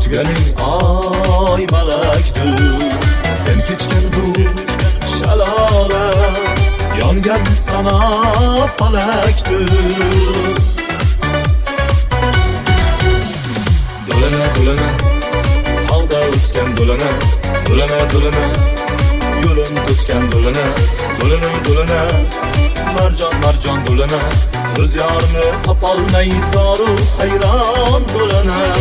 Yurganing ay malakdir. Sen kechgan bu shalola yongan sana falakdir. Do'lana do'lana tog'da o'sgan do'lana, do'lana do'lana yo'lim to'sgan do'lana, do'lana do'lana marjon marjon do'lana, o'z yorini topolmay zoru hayron do'lana.